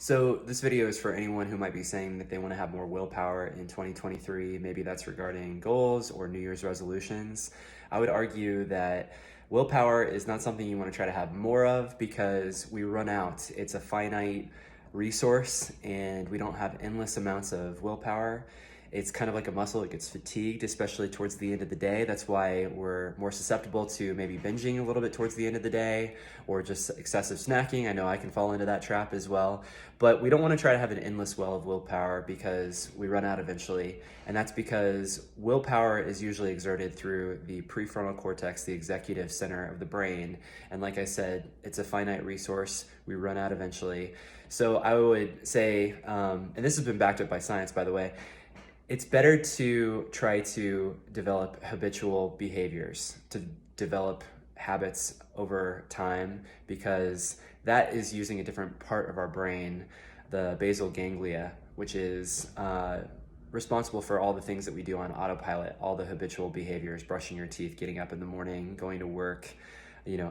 So this video is for anyone who might be saying that they want to have more willpower in 2023. Maybe that's regarding goals or New Year's resolutions. I would argue that willpower is not something you want to try to have more of because we run out. It's a finite resource and we don't have endless amounts of willpower. It's kind of like a muscle, it gets fatigued, especially towards the end of the day. That's why we're more susceptible to maybe binging a little bit towards the end of the day or just excessive snacking. I know I can fall into that trap as well. But we don't want to try to have an endless well of willpower because we run out eventually. And that's because willpower is usually exerted through the prefrontal cortex, the executive center of the brain. And like I said, it's a finite resource. We run out eventually. So I would say, and this has been backed up by science, by the way, it's better to try to develop habitual behaviors, to develop habits over time, because that is using a different part of our brain, the basal ganglia, which is responsible for all the things that we do on autopilot, all the habitual behaviors, brushing your teeth, getting up in the morning, going to work,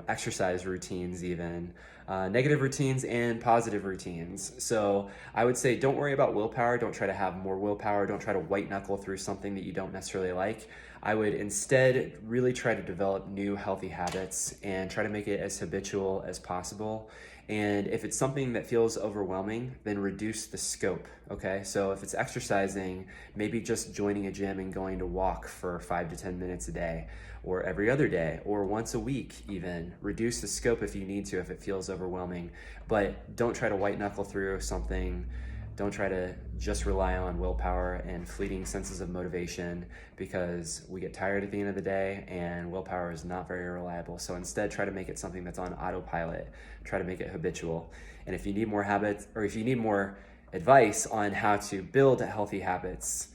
exercise routines even, negative routines and positive routines. So I would say don't worry about willpower. Don't try to have more willpower. Don't try to white knuckle through something that you don't necessarily like. I would instead really try to develop new healthy habits and try to make it as habitual as possible. And if it's something that feels overwhelming, then reduce the scope, okay? So if it's exercising, maybe just joining a gym and going to walk for 5 to 10 minutes a day, or every other day, or once a week even. Reduce the scope if you need to, if it feels overwhelming. But don't try to white knuckle through something. Don't try to just rely on willpower and fleeting senses of motivation, because we get tired at the end of the day and willpower is not very reliable. So instead, try to make it something that's on autopilot. Try to make it habitual. And if you need more habits, or if you need more advice on how to build healthy habits,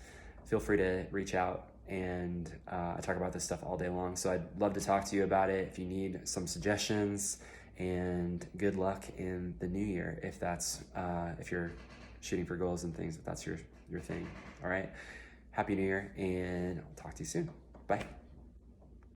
feel free to reach out. And I talk about this stuff all day long. So I'd love to talk to you about it if you need some suggestions. And good luck in the new year if that's if you're shooting for goals and things, if that's your thing. All right. Happy New Year, and I'll talk to you soon. Bye.